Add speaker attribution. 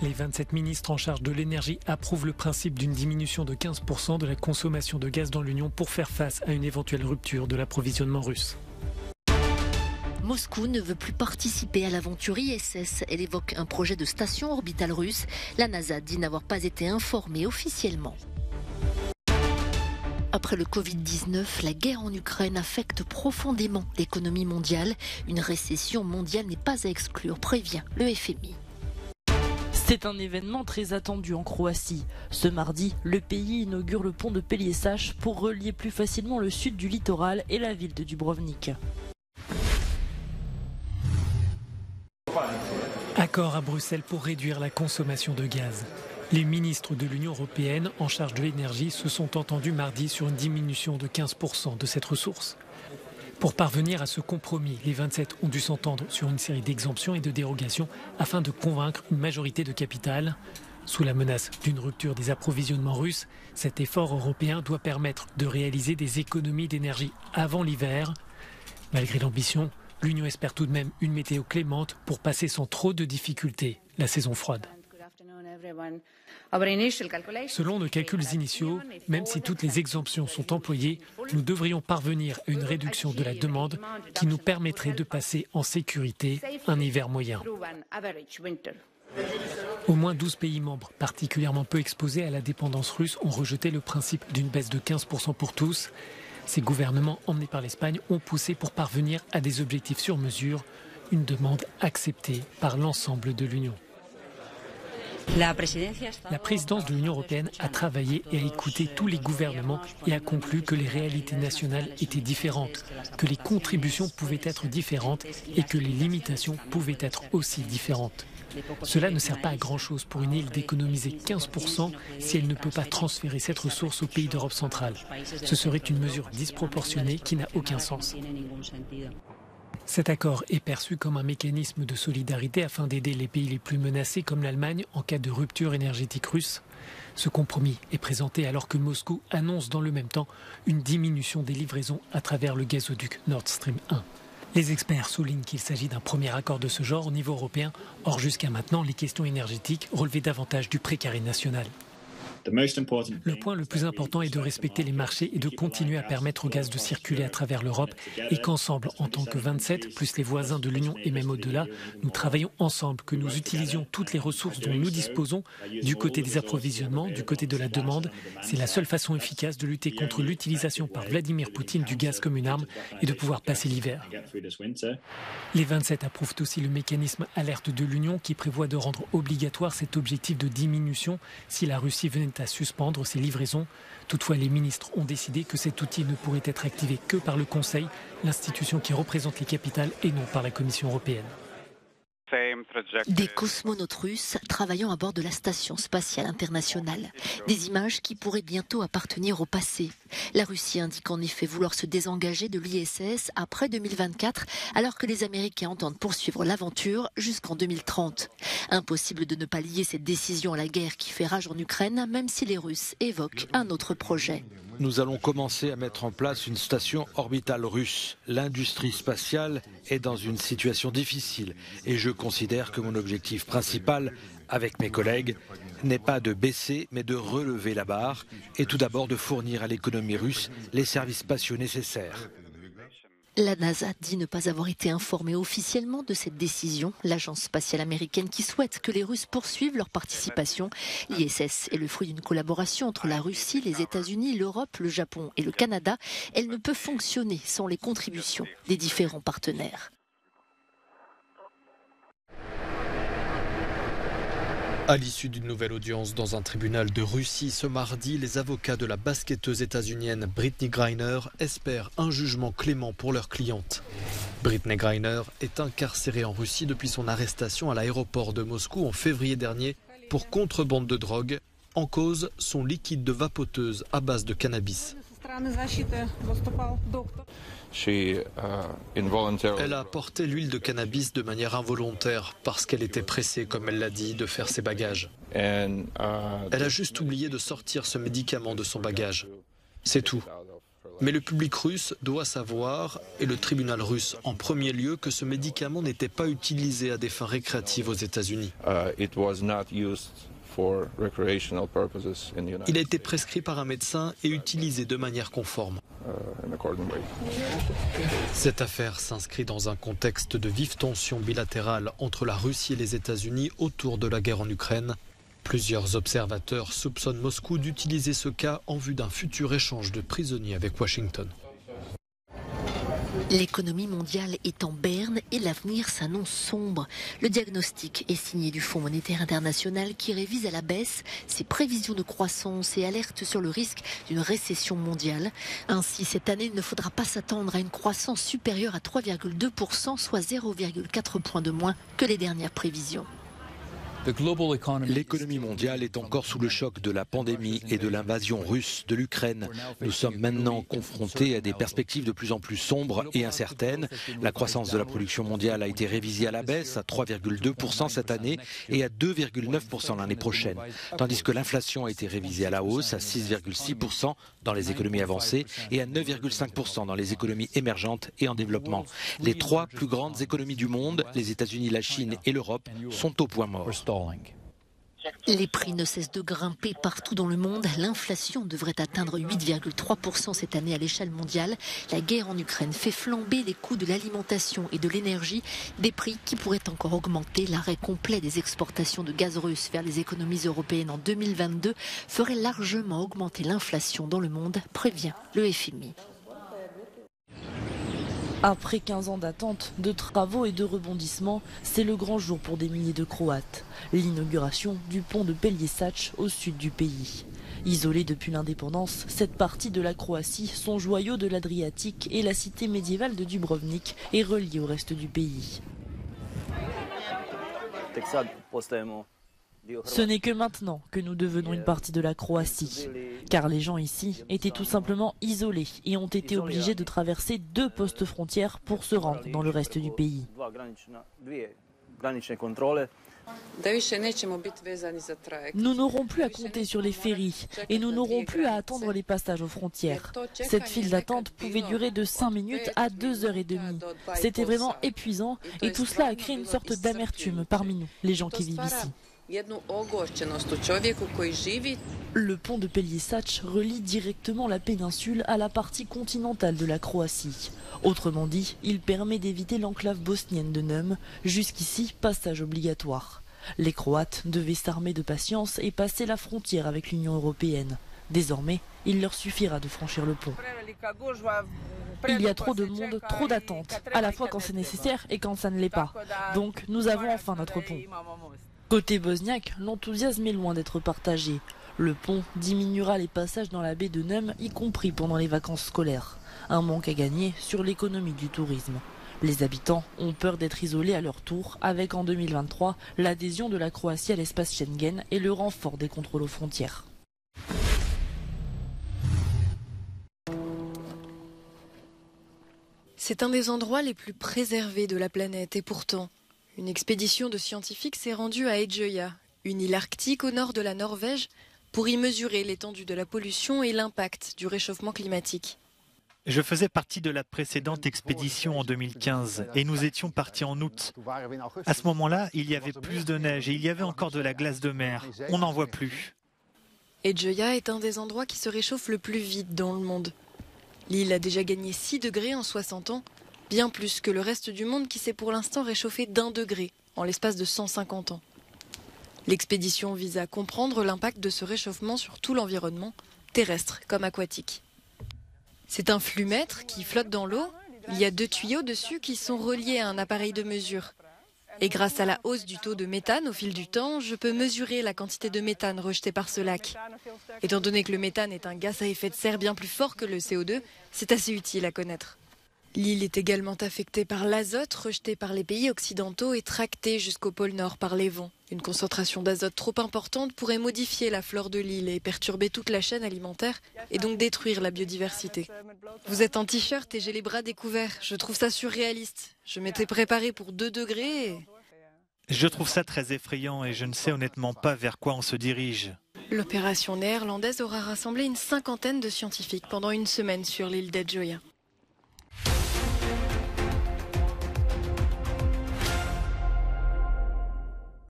Speaker 1: Les 27 ministres en charge de l'énergie approuvent le principe d'une diminution de 15% de la consommation de gaz dans l'Union pour faire face à une éventuelle rupture de l'approvisionnement russe.
Speaker 2: Moscou ne veut plus participer à l'aventure ISS. Elle évoque un projet de station orbitale russe. La NASA dit n'avoir pas été informée officiellement. Après le Covid-19, la guerre en Ukraine affecte profondément l'économie mondiale. Une récession mondiale n'est pas à exclure, prévient le FMI.
Speaker 3: C'est un événement très attendu en Croatie. Ce mardi, le pays inaugure le pont de Pelješac pour relier plus facilement le sud du littoral et la ville de Dubrovnik.
Speaker 1: Accord à Bruxelles pour réduire la consommation de gaz. Les ministres de l'Union européenne en charge de l'énergie se sont entendus mardi sur une diminution de 15% de cette ressource. Pour parvenir à ce compromis, les 27 ont dû s'entendre sur une série d'exemptions et de dérogations afin de convaincre une majorité de capitales. Sous la menace d'une rupture des approvisionnements russes, cet effort européen doit permettre de réaliser des économies d'énergie avant l'hiver. Malgré l'ambition, l'Union espère tout de même une météo clémente pour passer sans trop de difficultés la saison froide. Selon nos calculs initiaux, même si toutes les exemptions sont employées, nous devrions parvenir à une réduction de la demande qui nous permettrait de passer en sécurité un hiver moyen. Au moins 12 pays membres, particulièrement peu exposés à la dépendance russe, ont rejeté le principe d'une baisse de 15% pour tous. Ces gouvernements, emmenés par l'Espagne, ont poussé pour parvenir à des objectifs sur mesure, une demande acceptée par l'ensemble de l'Union. La présidence de l'Union européenne a travaillé et a écouté tous les gouvernements et a conclu que les réalités nationales étaient différentes, que les contributions pouvaient être différentes et que les limitations pouvaient être aussi différentes. Cela ne sert pas à grand-chose pour une île d'économiser 15% si elle ne peut pas transférer cette ressource aux pays d'Europe centrale. Ce serait une mesure disproportionnée qui n'a aucun sens. Cet accord est perçu comme un mécanisme de solidarité afin d'aider les pays les plus menacés comme l'Allemagne en cas de rupture énergétique russe. Ce compromis est présenté alors que Moscou annonce dans le même temps une diminution des livraisons à travers le gazoduc Nord Stream 1. Les experts soulignent qu'il s'agit d'un premier accord de ce genre au niveau européen. Or, jusqu'à maintenant, les questions énergétiques relevaient davantage du précaré national. Le point le plus important est de respecter les marchés et de continuer à permettre au gaz de circuler à travers l'Europe et qu'ensemble, en tant que 27, plus les voisins de l'Union et même au-delà, nous travaillons ensemble, que nous utilisions toutes les ressources dont nous disposons du côté des approvisionnements, du côté de la demande. C'est la seule façon efficace de lutter contre l'utilisation par Vladimir Poutine du gaz comme une arme et de pouvoir passer l'hiver. Les 27 approuvent aussi le mécanisme alerte de l'Union qui prévoit de rendre obligatoire cet objectif de diminution si la Russie venait à suspendre ses livraisons. Toutefois, les ministres ont décidé que cet outil ne pourrait être activé que par le Conseil, l'institution qui représente les capitales, et non par la Commission européenne.
Speaker 2: Des cosmonautes russes travaillant à bord de la Station spatiale internationale. Des images qui pourraient bientôt appartenir au passé. La Russie indique en effet vouloir se désengager de l'ISS après 2024, alors que les Américains entendent poursuivre l'aventure jusqu'en 2030. Impossible de ne pas lier cette décision à la guerre qui fait rage en Ukraine, même si les Russes évoquent un autre projet.
Speaker 4: Nous allons commencer à mettre en place une station orbitale russe. L'industrie spatiale est dans une situation difficile et je considère que mon objectif principal, avec mes collègues, n'est pas de baisser mais de relever la barre et tout d'abord de fournir à l'économie russe les services spatiaux nécessaires.
Speaker 2: La NASA dit ne pas avoir été informée officiellement de cette décision. L'agence spatiale américaine qui souhaite que les Russes poursuivent leur participation. L'ISS est le fruit d'une collaboration entre la Russie, les États-Unis, l'Europe, le Japon et le Canada. Elle ne peut fonctionner sans les contributions des différents partenaires.
Speaker 5: À l'issue d'une nouvelle audience dans un tribunal de Russie ce mardi, les avocats de la basketteuse états-unienne Brittney Griner espèrent un jugement clément pour leur cliente. Brittney Griner est incarcérée en Russie depuis son arrestation à l'aéroport de Moscou en février dernier pour contrebande de drogue. En cause, son liquide de vapoteuse à base de cannabis. Elle a porté l'huile de cannabis de manière involontaire parce qu'elle était pressée, comme elle l'a dit, de faire ses bagages. Elle a juste oublié de sortir ce médicament de son bagage. C'est tout. Mais le public russe doit savoir, et le tribunal russe en premier lieu, que ce médicament n'était pas utilisé à des fins récréatives aux États-Unis. Il a été prescrit par un médecin et utilisé de manière conforme. Cette affaire s'inscrit dans un contexte de vives tensions bilatérales entre la Russie et les États-Unis autour de la guerre en Ukraine. Plusieurs observateurs soupçonnent Moscou d'utiliser ce cas en vue d'un futur échange de prisonniers avec Washington.
Speaker 2: L'économie mondiale est en berne et l'avenir s'annonce sombre. Le diagnostic est signé du Fonds monétaire international qui révise à la baisse ses prévisions de croissance et alerte sur le risque d'une récession mondiale. Ainsi, cette année, il ne faudra pas s'attendre à une croissance supérieure à 3,2%, soit 0,4 points de moins que les dernières prévisions.
Speaker 4: L'économie mondiale est encore sous le choc de la pandémie et de l'invasion russe de l'Ukraine. Nous sommes maintenant confrontés à des perspectives de plus en plus sombres et incertaines. La croissance de la production mondiale a été révisée à la baisse à 3,2% cette année et à 2,9% l'année prochaine, tandis que l'inflation a été révisée à la hausse à 6,6% dans les économies avancées et à 9,5% dans les économies émergentes et en développement. Les trois plus grandes économies du monde, les États-Unis, la Chine et l'Europe, sont au point mort.
Speaker 2: Les prix ne cessent de grimper partout dans le monde. L'inflation devrait atteindre 8,3% cette année à l'échelle mondiale. La guerre en Ukraine fait flamber les coûts de l'alimentation et de l'énergie, des prix qui pourraient encore augmenter. L'arrêt complet des exportations de gaz russe vers les économies européennes en 2022 ferait largement augmenter l'inflation dans le monde, prévient le FMI.
Speaker 3: Après 15 ans d'attente, de travaux et de rebondissements, c'est le grand jour pour des milliers de Croates. L'inauguration du pont de Pelješac au sud du pays. Isolée depuis l'indépendance, cette partie de la Croatie, son joyau de l'Adriatique et la cité médiévale de Dubrovnik est reliée au reste du pays. Ce n'est que maintenant que nous devenons une partie de la Croatie, car les gens ici étaient tout simplement isolés et ont été obligés de traverser 2 postes frontières pour se rendre dans le reste du pays. Nous n'aurons plus à compter sur les ferries et nous n'aurons plus à attendre les passages aux frontières. Cette file d'attente pouvait durer de 5 minutes à 2h30. C'était vraiment épuisant et tout cela a créé une sorte d'amertume parmi nous, les gens qui vivent ici. Le pont de Pelješac relie directement la péninsule à la partie continentale de la Croatie. Autrement dit, il permet d'éviter l'enclave bosnienne de Neum, jusqu'ici passage obligatoire. Les Croates devaient s'armer de patience et passer la frontière avec l'Union européenne. Désormais, il leur suffira de franchir le pont. Il y a trop de monde, trop d'attentes, à la fois quand c'est nécessaire et quand ça ne l'est pas. Donc nous avons enfin notre pont. Côté bosniaque, l'enthousiasme est loin d'être partagé. Le pont diminuera les passages dans la baie de Neum, y compris pendant les vacances scolaires. Un manque à gagner sur l'économie du tourisme. Les habitants ont peur d'être isolés à leur tour, avec en 2023 l'adhésion de la Croatie à l'espace Schengen et le renfort des contrôles aux frontières.
Speaker 6: C'est un des endroits les plus préservés de la planète et pourtant, une expédition de scientifiques s'est rendue à Edgeøya, une île arctique au nord de la Norvège, pour y mesurer l'étendue de la pollution et l'impact du réchauffement climatique.
Speaker 7: Je faisais partie de la précédente expédition en 2015 et nous étions partis en août. À ce moment-là, il y avait plus de neige et il y avait encore de la glace de mer. On n'en voit plus.
Speaker 6: Edgeøya est un des endroits qui se réchauffe le plus vite dans le monde. L'île a déjà gagné 6 degrés en 60 ans, bien plus que le reste du monde qui s'est pour l'instant réchauffé d'1 degré en l'espace de 150 ans. L'expédition vise à comprendre l'impact de ce réchauffement sur tout l'environnement, terrestre comme aquatique. C'est un flumètre qui flotte dans l'eau. Il y a 2 tuyaux dessus qui sont reliés à un appareil de mesure. Et grâce à la hausse du taux de méthane au fil du temps, je peux mesurer la quantité de méthane rejetée par ce lac. Étant donné que le méthane est un gaz à effet de serre bien plus fort que le CO2, c'est assez utile à connaître. L'île est également affectée par l'azote rejeté par les pays occidentaux et tracté jusqu'au pôle Nord par les vents. Une concentration d'azote trop importante pourrait modifier la flore de l'île et perturber toute la chaîne alimentaire et donc détruire la biodiversité. Vous êtes en t-shirt et j'ai les bras découverts. Je trouve ça surréaliste. Je m'étais préparée pour 2 degrés.
Speaker 7: Je trouve ça très effrayant et je ne sais honnêtement pas vers quoi on se dirige.
Speaker 6: L'opération néerlandaise aura rassemblé une cinquantaine de scientifiques pendant une semaine sur l'île d'Edgioia.